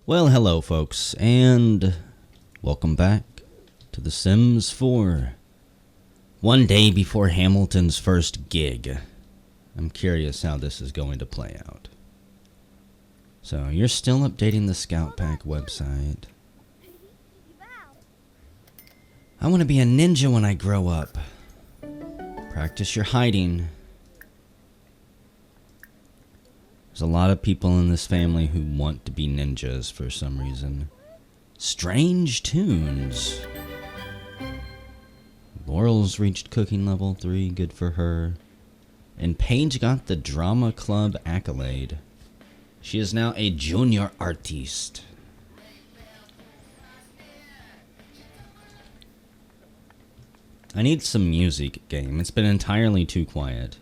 Well, hello, folks, and welcome back to The Sims 4. One day before Hamilton's first gig. I'm curious how this is going to play out. So, you're still updating the Scout Pack website. I want to be a ninja when I grow up. Practice your hiding. There's a lot of people in this family who want to be ninjas for some reason. Strange tunes. Laurel's reached cooking level 3, good for her. And Paige got the drama club accolade. She is now a junior artiste. I need some music, game. It's been entirely too quiet.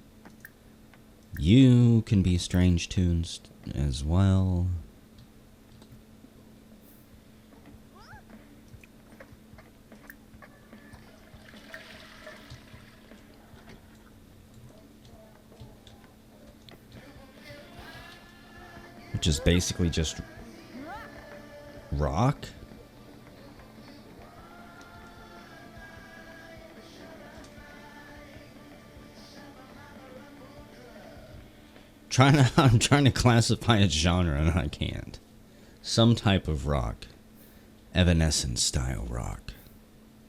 You can be strange tunes as well. Which is basically just rock. I'm trying to classify a genre and I can't. Some type of rock. Evanescence style rock.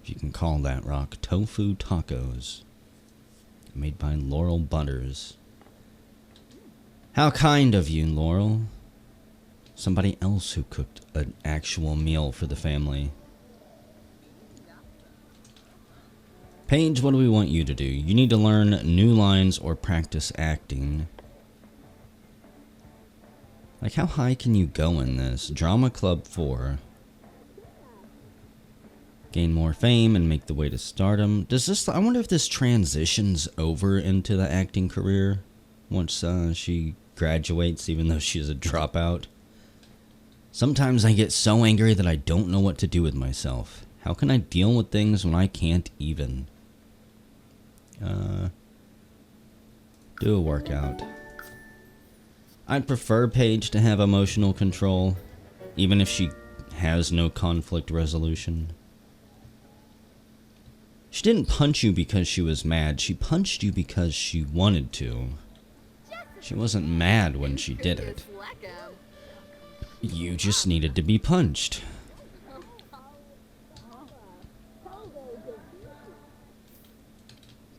If you can call that rock. Tofu tacos. Made by Laurel Butters. How kind of you, Laurel. Somebody else who cooked an actual meal for the family. Paige, what do we want you to do? You need to learn new lines or practice acting. Like, how high can you go in this? Drama Club 4. Gain more fame and make the way to stardom. Does this... I wonder if this transitions over into the acting career once she graduates, even though she's a dropout. Sometimes I get so angry that I don't know what to do with myself. How can I deal with things when I can't even? Do a workout. I'd prefer Paige to have emotional control, even if she has no conflict resolution. She didn't punch you because she was mad. She punched you because she wanted to. She wasn't mad when she did it. You just needed to be punched.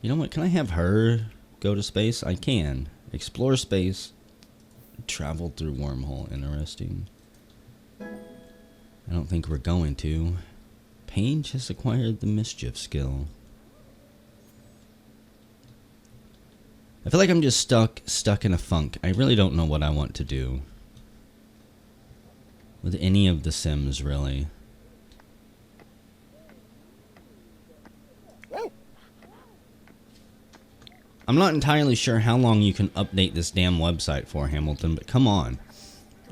You know what? Can I have her go to space? I can. Explore space. Travel through wormhole. Interesting. I don't think we're going to. Paige has acquired the mischief skill. I feel like I'm just stuck in a funk. I really don't know what I want to do. With any of the Sims, really. I'm not entirely sure how long you can update this damn website for, Hamilton, but come on.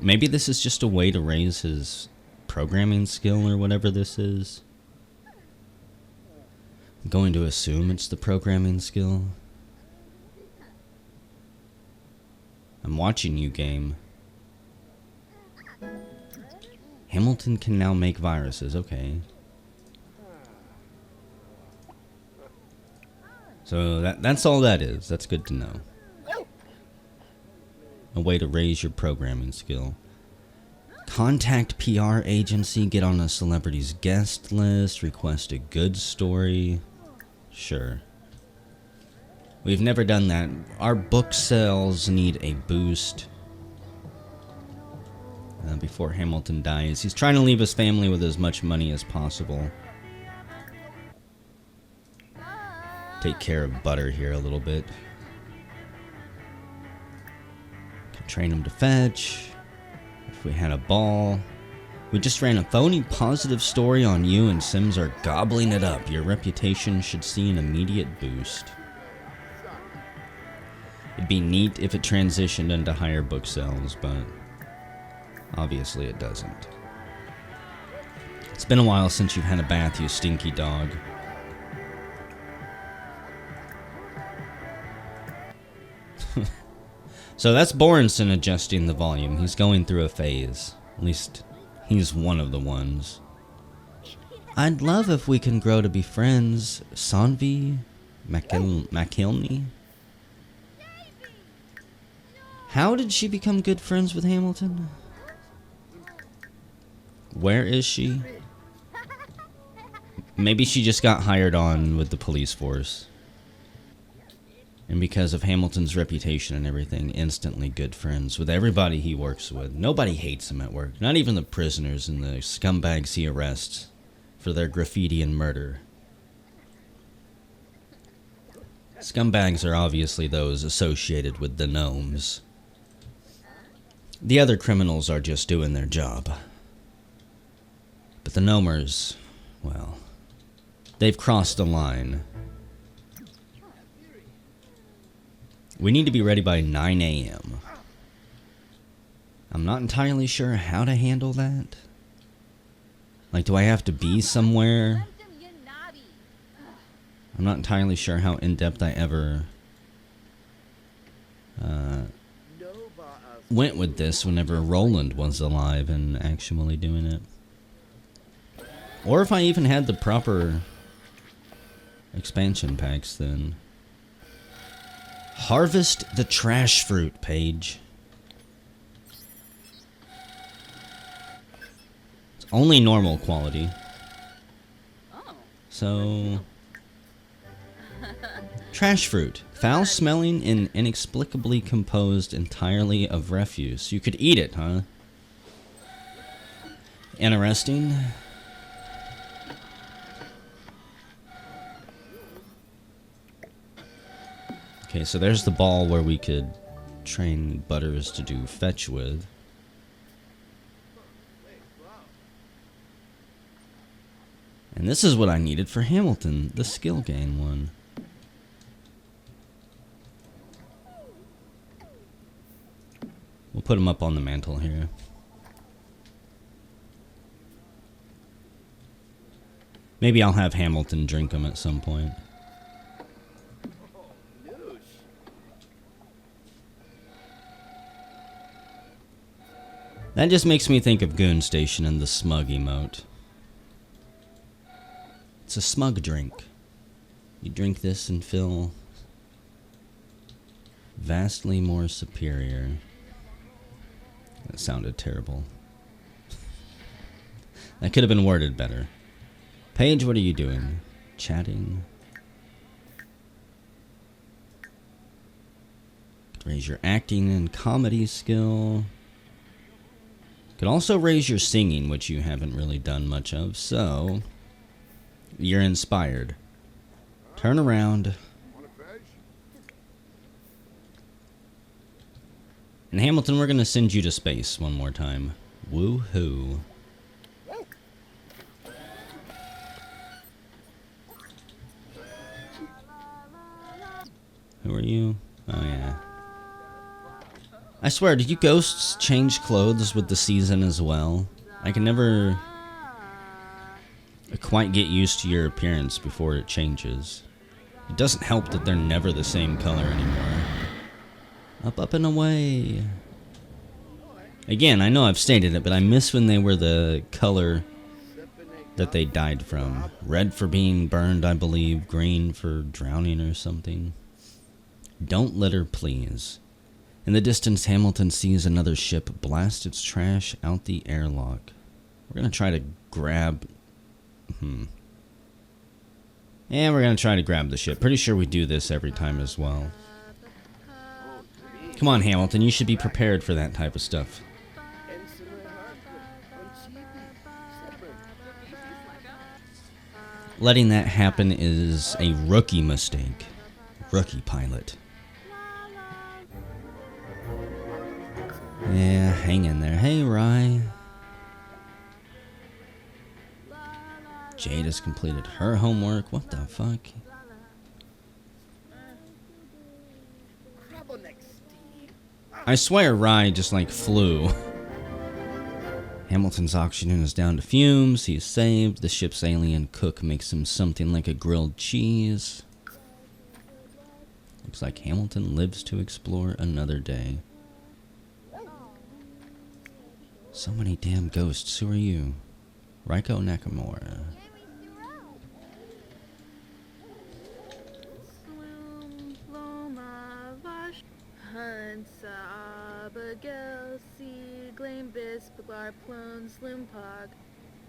Maybe this is just a way to raise his programming skill or whatever this is. I'm going to assume it's the programming skill. I'm watching you, game. Hamilton can now make viruses, okay. So that's all that is. That's good to know. A way to raise your programming skill. Contact PR agency, get on a celebrity's guest list, request a good story. Sure. We've never done that. Our book sales need a boost. Before Hamilton dies. He's trying to leave his family with as much money as possible. Take care of Butter here a little bit. Can train him to fetch. If we had a ball. We just ran a phony positive story on you and Sims are gobbling it up. Your reputation should see an immediate boost. It'd be neat if it transitioned into higher book sales, but obviously it doesn't. It's been a while since you've had a bath, you stinky dog. So that's Borenson adjusting the volume. He's going through a phase. At least He's one of the ones. I'd love if we can grow to be friends. Sanvi McKilney. How did she become good friends with Hamilton? Where is she? Maybe she just got hired on with the police force. And because of Hamilton's reputation and everything, instantly good friends with everybody he works with. Nobody hates him at work. Not even the prisoners and the scumbags he arrests for their graffiti and murder. Scumbags are obviously those associated with the gnomes. The other criminals are just doing their job. But the gnomers, well, they've crossed the line. We need to be ready by 9 a.m. I'm not entirely sure how to handle that. Like, do I have to be somewhere? I'm not entirely sure how in-depth I ever went with this whenever Roland was alive and actually doing it. Or if I even had the proper expansion packs then. Harvest the trash fruit, Paige. It's only normal quality. So... trash fruit. Foul smelling and inexplicably composed entirely of refuse. You could eat it, huh? Interesting. Okay, so there's the ball where we could train Butters to do fetch with. And this is what I needed for Hamilton, the skill gain one. We'll put him up on the mantle here. Maybe I'll have Hamilton drink them at some point. That just makes me think of Goon Station and the smug emote. It's a smug drink. You drink this and feel vastly more superior. That sounded terrible. That could have been worded better. Paige, what are you doing? Chatting? Raise your acting and comedy skill. Could also raise your singing, which you haven't really done much of, so you're inspired. Turn around. And Hamilton, we're going to send you to space one more time. Woo-hoo. Who are you? Oh, yeah. I swear, did you ghosts change clothes with the season as well? I can never quite get used to your appearance before it changes. It doesn't help that they're never the same color anymore. Up, up, and away. Again, I know I've stated it, but I miss when they were the color that they died from. Red for being burned, I believe. Green for drowning or something. Don't litter, please. In the distance, Hamilton sees another ship blast its trash out the airlock. We're going to try to grab... And we're going to try to grab the ship. Pretty sure we do this every time as well. Come on, Hamilton. You should be prepared for that type of stuff. Letting that happen is a rookie mistake. Rookie pilot. Yeah, hang in there. Hey, Rye. Jade has completed her homework. What the fuck? I swear Rye just like flew. Hamilton's oxygen is down to fumes. He's saved. The ship's alien cook makes him something like a grilled cheese. Looks like Hamilton lives to explore another day. So many damn ghosts. Who are you? Raiko Nakamura.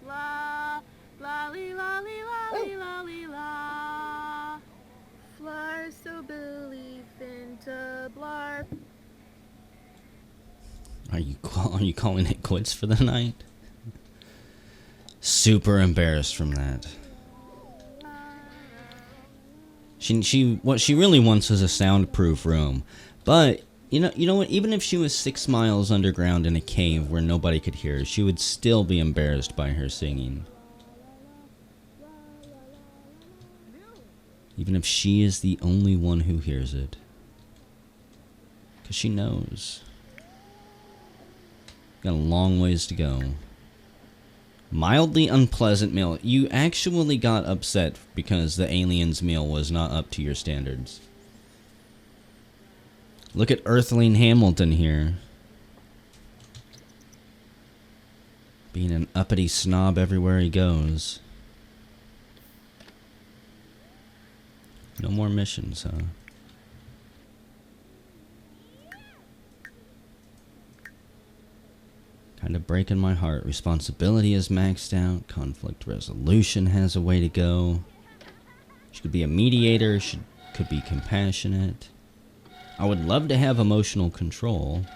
La la li la li la li la li la. Flar so believe into blarp. Are you calling it quits for the night? Super embarrassed from that. What she really wants is a soundproof room. But you know what? Even if she was 6 miles underground in a cave where nobody could hear her, she would still be embarrassed by her singing. Even if she is the only one who hears it. Because she knows. Got a long ways to go. Mildly unpleasant meal. You actually got upset because the alien's meal was not up to your standards. Look at Earthling Hamilton here. Being an uppity snob everywhere he goes. No more missions, huh? Kind of breaking my heart. Responsibility is maxed out. Conflict resolution has a way to go. She could be a mediator. She could be compassionate. I would love to have emotional control.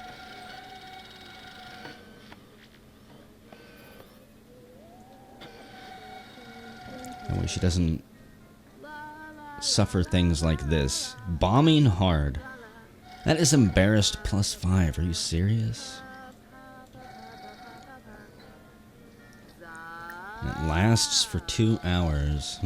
That way she doesn't suffer things like this. Bombing hard. That is embarrassed +5. Are you serious? It lasts for 2 hours.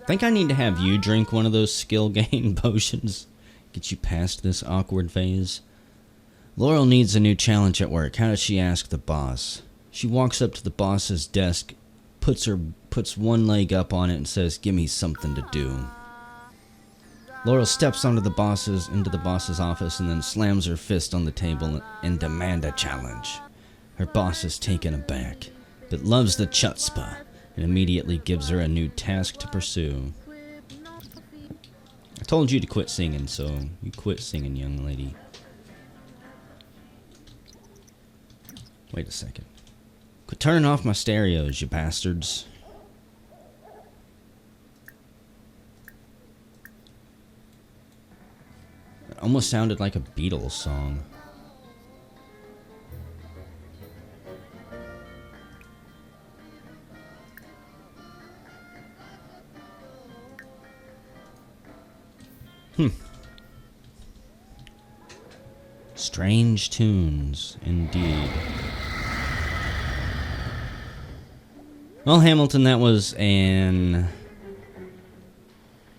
Think I need to have you drink one of those skill gain potions. Get you past this awkward phase. Laurel needs a new challenge at work. How does she ask the boss? She walks up to the boss's desk, puts one leg up on it and says, "Give me something to do." Laurel steps into the boss's office and then slams her fist on the table and demands a challenge. Her boss is taken aback, but loves the chutzpah and immediately gives her a new task to pursue. I told you to quit singing, so you quit singing, young lady. Wait a second. Quit turning off my stereos, you bastards. It almost sounded like a Beatles song. Strange tunes, indeed. Well, Hamilton, that was an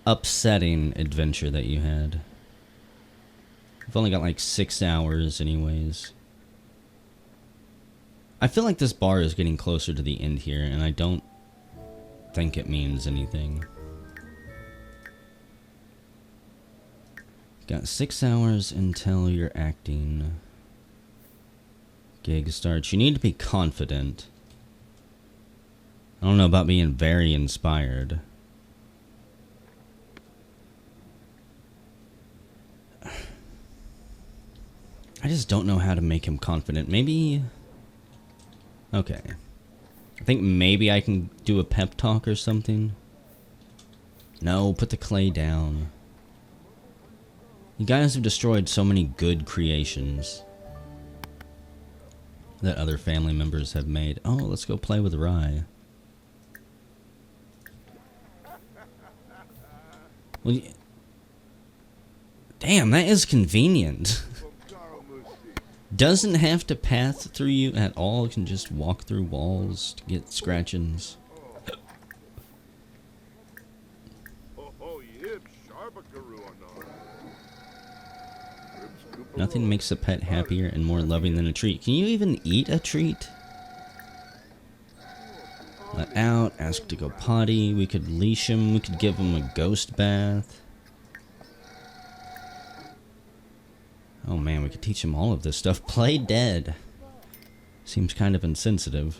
upsetting adventure that you had. We've only got like 6 hours anyways. I feel like this bar is getting closer to the end here, and I don't think it means anything. Got 6 hours until your acting gig starts. You need to be confident. I don't know about being very inspired. I just don't know how to make him confident. Maybe... Okay. I think maybe I can do a pep talk or something. No, put the clay down. You guys have destroyed so many good creations that other family members have made. Oh, let's go play with Rye. Well, damn, that is convenient. Doesn't have to path through you at all. It can just walk through walls to get scratchings. Nothing makes a pet happier and more loving than a treat. Can you even eat a treat? Let out, ask to go potty. We could leash him. We could give him a ghost bath. Oh man, we could teach him all of this stuff. Play dead. Seems kind of insensitive.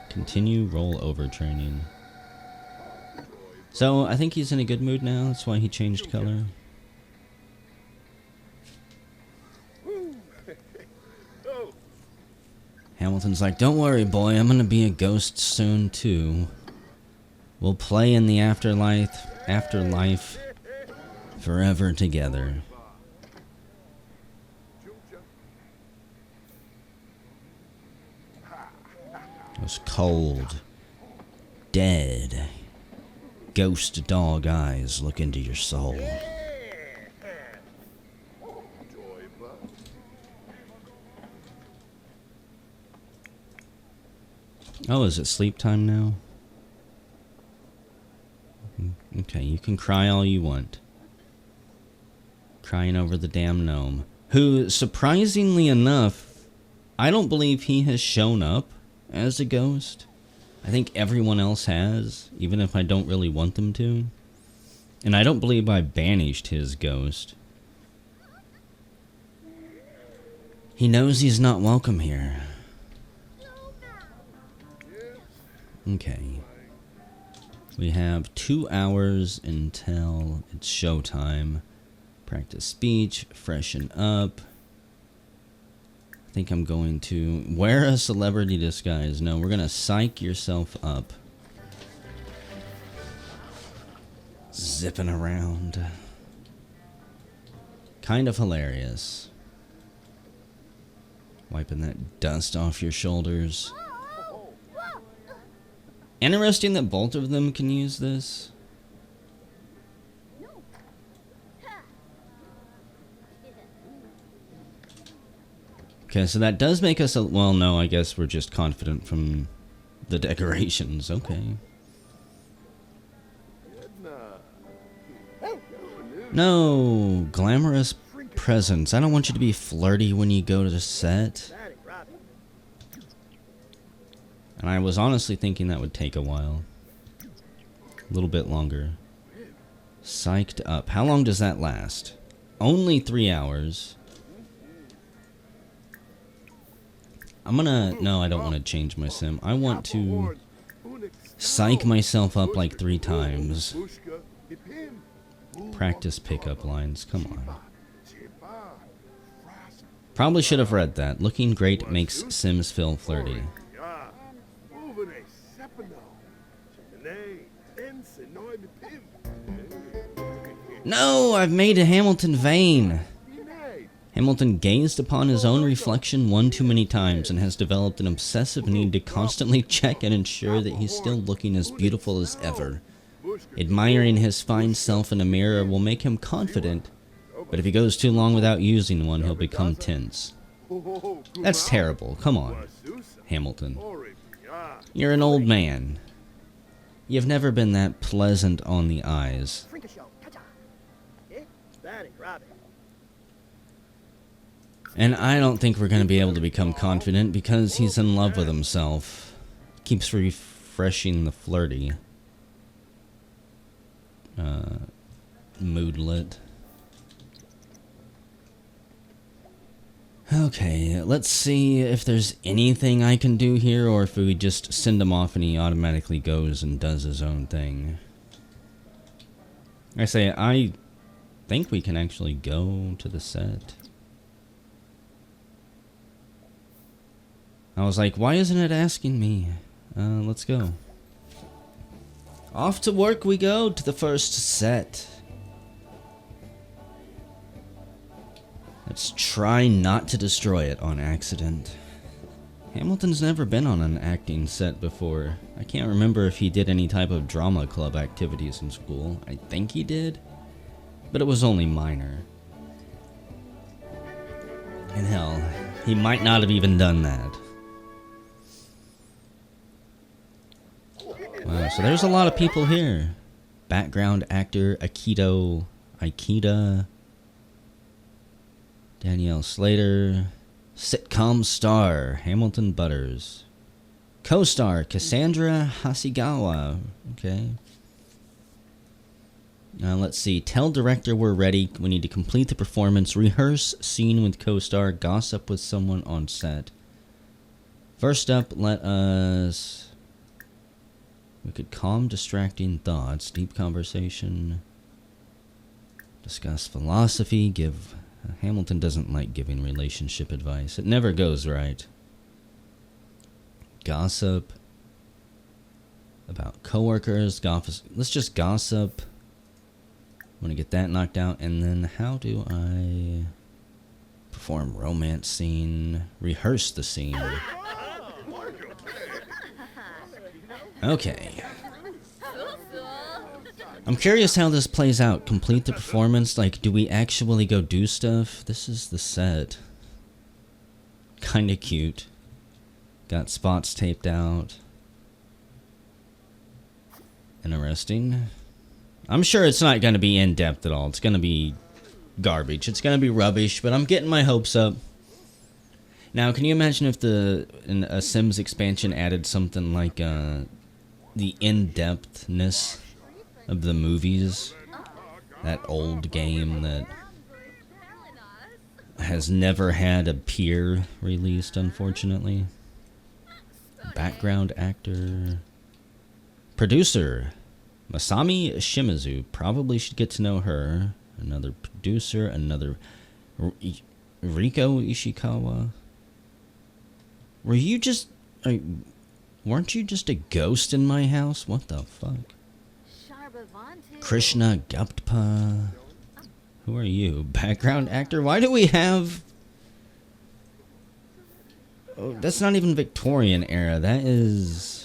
Continue rollover training. So, I think he's in a good mood now. That's why he changed color. Hamilton's like, don't worry, boy. I'm gonna be a ghost soon, too. We'll play in the afterlife forever together. Those cold, dead, ghost dog eyes look into your soul. Oh, is it sleep time now? Okay, you can cry all you want. Crying over the damn gnome. Who, surprisingly enough, I don't believe he has shown up as a ghost. I think everyone else has, even if I don't really want them to. And I don't believe I banished his ghost. He knows he's not welcome here. Okay. We have 2 hours until it's showtime. Practice speech, freshen up. I think I'm going to wear a celebrity disguise. No, we're gonna psych yourself up. Zipping around. Kind of hilarious. Wiping that dust off your shoulders. Interesting that both of them can use this. Okay, so that does make us a... Well, no, I guess we're just confident from the decorations. Okay. No, glamorous presents. I don't want you to be flirty when you go to the set. And I was honestly thinking that would take a while. A little bit longer. Psyched up. How long does that last? Only 3 hours. I'm gonna... No, I don't want to change my sim. I want to psych myself up like 3 times. Practice pickup lines. Come on. Probably should have read that. Looking great makes Sims feel flirty. No, I've made a Hamilton vain. Hamilton gazed upon his own reflection one too many times and has developed an obsessive need to constantly check and ensure that he's still looking as beautiful as ever. Admiring his fine self in a mirror will make him confident, but if he goes too long without using one, he'll become tense. That's terrible. Come on, Hamilton. You're an old man. You've never been that pleasant on the eyes. And I don't think we're going to be able to become confident because he's in love with himself. Keeps refreshing the flirty moodlet. Okay, let's see if there's anything I can do here or if we just send him off and he automatically goes and does his own thing. I think we can actually go to the set. I was like, why isn't it asking me? Let's go. Off to work we go to the first set. Let's try not to destroy it on accident. Hamilton's never been on an acting set before. I can't remember if he did any type of drama club activities in school. I think he did, but it was only minor. And hell, he might not have even done that. Wow, so there's a lot of people here. Background actor Aikida, Danielle Slater, sitcom star Hamilton Butters, co-star Cassandra Hasegawa. Okay. Let's see. Tell director we're ready. We need to complete the performance. Rehearse scene with co-star. Gossip with someone on set. First up, let us... We could calm distracting thoughts. Deep conversation. Discuss philosophy. Give... Hamilton doesn't like giving relationship advice. It never goes right. Gossip. About coworkers. Let's just gossip. Want to get that knocked out. And then how do I perform romance scene? Rehearse the scene. Okay. I'm curious how this plays out. Complete the performance. Like, do we actually go do stuff? This is the set. Kinda cute. Got spots taped out. Interesting. I'm sure it's not going to be in-depth at all. It's going to be garbage. It's going to be rubbish, but I'm getting my hopes up. Now, can you imagine if a Sims expansion added something like the in-depthness of the movies? That old game that has never had a peer released, unfortunately. Background actor... Producer, Masami Shimizu. Probably should get to know her. Another producer, another... Riko Ishikawa. Weren't you just a ghost in my house? What the fuck? Krishna Gupta. Who are you? Background actor? Why do we have... Oh, that's not even Victorian era. That is...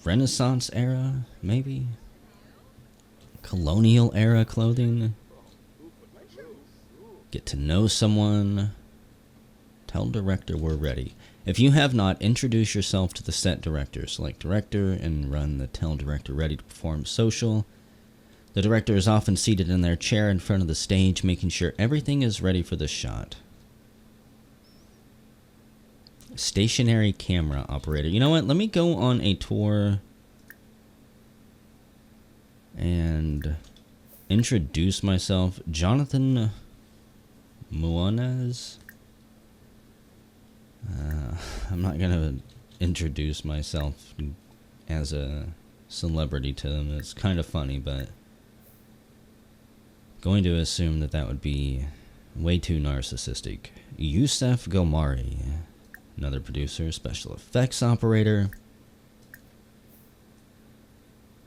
Renaissance era, maybe? Colonial era clothing? Get to know someone. Tell director we're ready. If you have not, introduce yourself to the set director. Select director and run the tell director ready to perform social. The director is often seated in their chair in front of the stage, making sure everything is ready for the shot. Stationary camera operator. You know what? Let me go on a tour and introduce myself. Jonathan Muanez. I'm not going to introduce myself as a celebrity to them. It's kind of funny, but going to assume that would be way too narcissistic. Youssef Gomari. Another producer, special effects operator.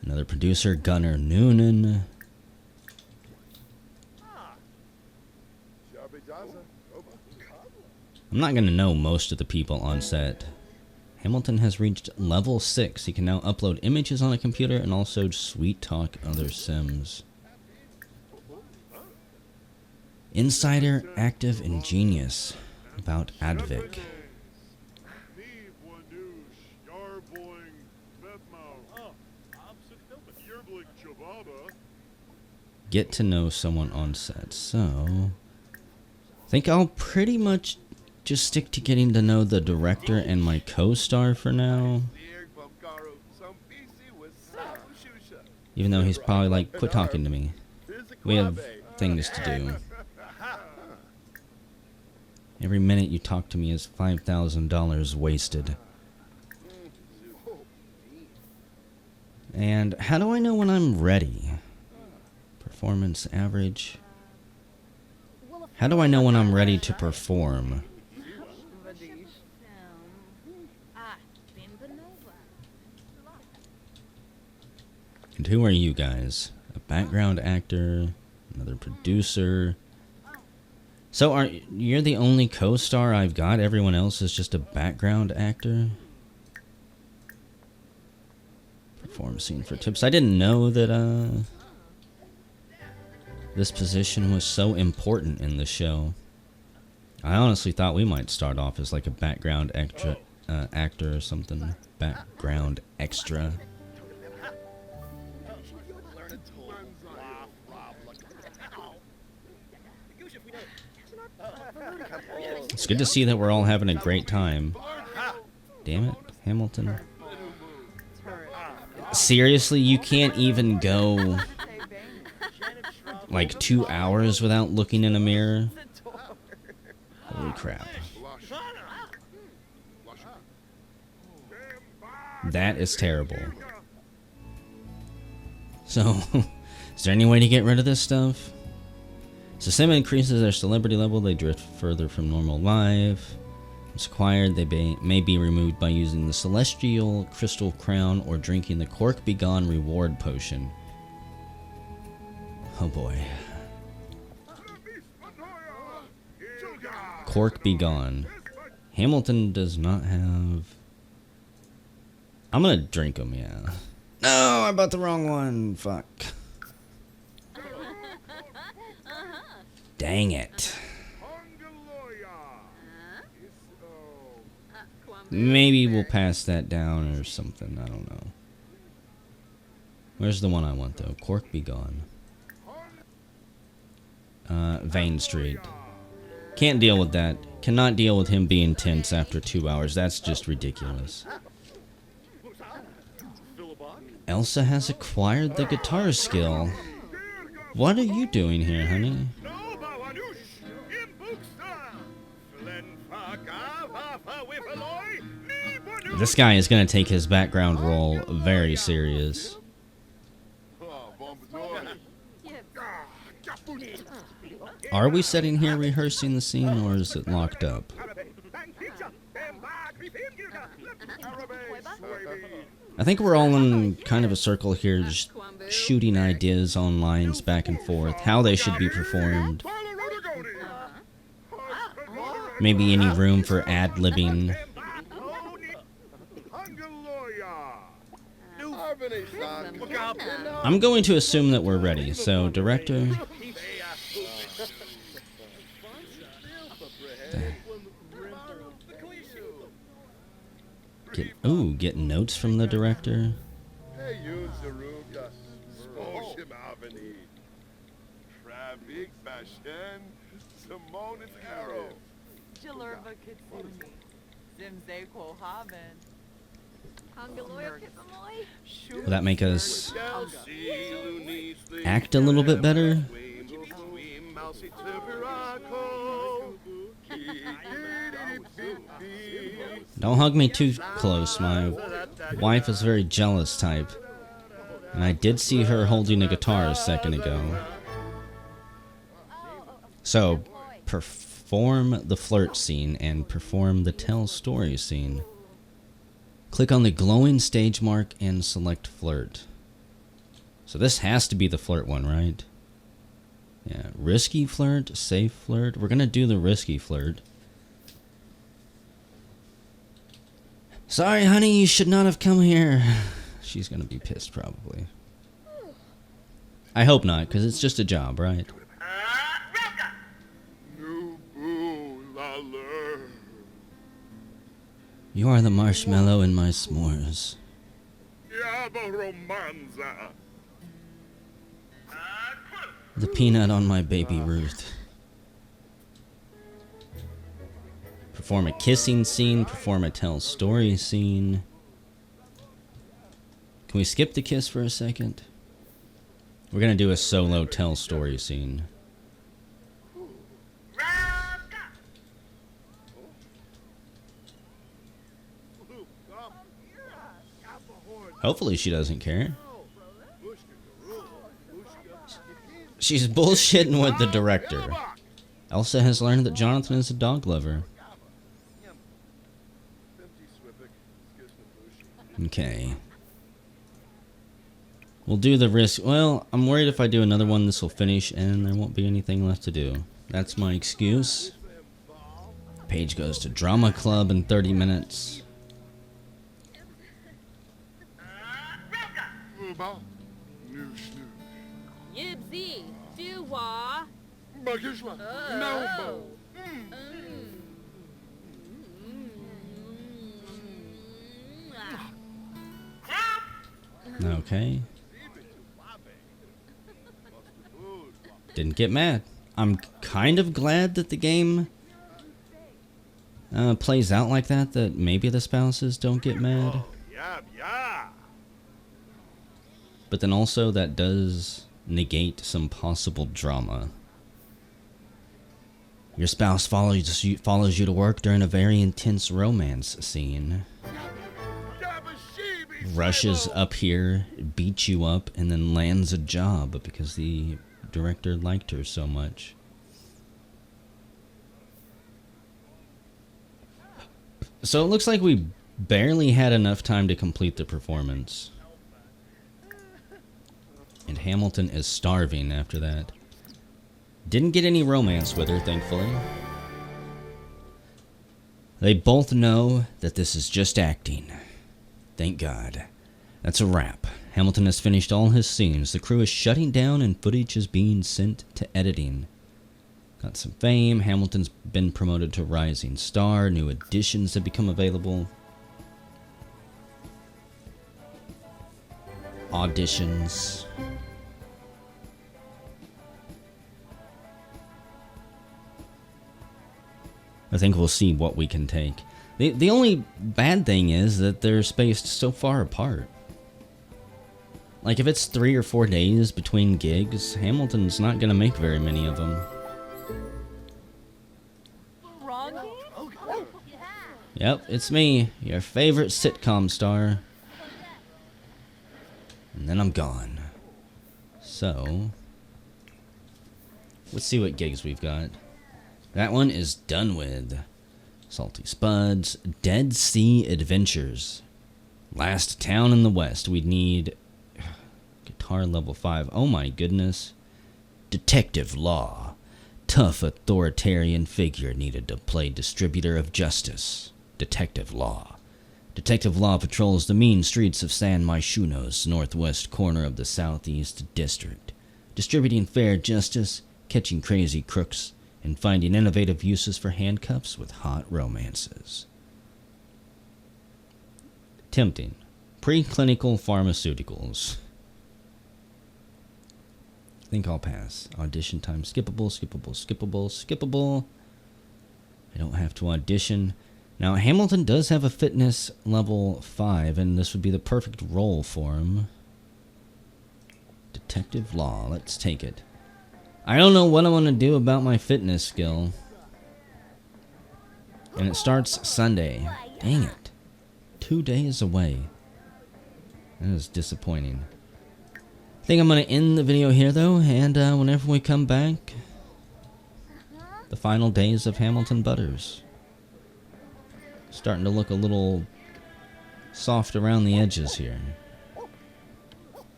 Another producer, Gunnar Noonan. I'm not going to know most of the people on set. Hamilton has reached level 6. He can now upload images on a computer and also sweet talk other Sims. Insider, active, and genius. About Advic. Get to know someone on set. So, I think I'll pretty much just stick to getting to know the director and my co-star for now. Even though he's probably like, quit talking to me. We have things to do. Every minute you talk to me is $5,000 wasted. And how do I know when I'm ready? Performance average. How do I know when I'm ready to perform? And who are you guys? A background actor, another producer. So you're the only co-star I've got? Everyone else is just a background actor? Perform scene for tips. I didn't know that this position was so important in the show. I honestly thought we might start off as like a background extra, actor or something. Background extra. It's good to see that we're all having a great time. Damn it, Hamilton. Seriously, you can't even go Like 2 hours without looking in a mirror? Holy crap. That is terrible. So, is there any way to get rid of this stuff? So sim increases their celebrity level, they drift further from normal life. Once acquired, they may be removed by using the Celestial Crystal Crown or drinking the Cork Be Gone reward potion. Oh boy. Cork Be Gone. Hamilton does not have... I'm gonna drink them, yeah. No, I bought the wrong one. Fuck. Dang it. Maybe we'll pass that down or something. I don't know. Where's the one I want, though? Cork Be Gone. Vane Street. Can't deal with that. Cannot deal with him being tense after 2 hours. That's just ridiculous. Elsa has acquired the guitar skill. What are you doing here, honey? This guy is going to take his background role very serious. Are we sitting here rehearsing the scene, or is it locked up? I think we're all in kind of a circle here, just shooting ideas on lines back and forth, how they should be performed. Maybe any room for ad-libbing. I'm going to assume that we're ready, so director... Get notes from the director. Will that make us act a little bit better? Don't hug me too close. My wife is a very jealous type. And I did see her holding a guitar a second ago. So, perform the flirt scene and perform the tell story scene. Click on the glowing stage mark and select flirt. So this has to be the flirt one, right? Yeah, risky flirt, safe flirt. We're gonna do the risky flirt. Sorry, honey, you should not have come here. She's gonna be pissed, probably. I hope not, because it's just a job, right? You are the marshmallow in my s'mores. The peanut on my baby Ruth. Perform a kissing scene, perform a tell story scene. Can we skip the kiss for a second? We're gonna do a solo tell story scene. Hopefully she doesn't care. She's bullshitting with the director. Elsa has learned that Jonathan is a dog lover. Okay. We'll do the risk. Well, I'm worried if I do another one, this will finish and there won't be anything left to do. That's my excuse. Page goes to drama club in 30 minutes. Yibsy, Duwa. Okay. Didn't get mad. I'm kind of glad that the game plays out like that, that maybe the spouses don't get mad. But then also that does negate some possible drama. Your spouse follows you to work during a very intense romance scene. Rushes up here, beats you up, and then lands a job because the director liked her so much. So it looks like we barely had enough time to complete the performance. And Hamilton is starving after that. Didn't get any romance with her, thankfully. They both know that this is just acting. Thank God. That's a wrap. Hamilton has finished all his scenes. The crew is shutting down and footage is being sent to editing. Got some fame. Hamilton's been promoted to rising star. New additions have become available. Auditions. I think we'll see what we can take. The only bad thing is that they're spaced so far apart. Like, if it's 3 or 4 days between gigs, Hamilton's not going to make very many of them. Yep, it's me, your favorite sitcom star. And then I'm gone. So, let's see what gigs we've got. That one is done with. Salty Spuds, Dead Sea Adventures. Last town in the West. We'd need guitar level 5. Oh my goodness. Detective Law. Tough authoritarian figure needed to play distributor of justice. Detective Law. Detective Law patrols the mean streets of San Myshuno's northwest corner of the Southeast District, distributing fair justice, catching crazy crooks, and finding innovative uses for handcuffs with hot romances. Tempting. Preclinical pharmaceuticals. I think I'll pass. Audition time skippable, skippable, skippable, skippable. I don't have to audition. Now, Hamilton does have a fitness level 5, and this would be the perfect role for him. Detective Law. Let's take it. I don't know what I want to do about my fitness skill. And it starts Sunday. Dang it. 2 days away. That is disappointing. I think I'm going to end the video here, though, and whenever we come back, the final days of Hamilton Butters. Starting to look a little soft around the edges here.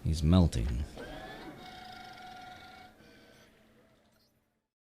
He's melting.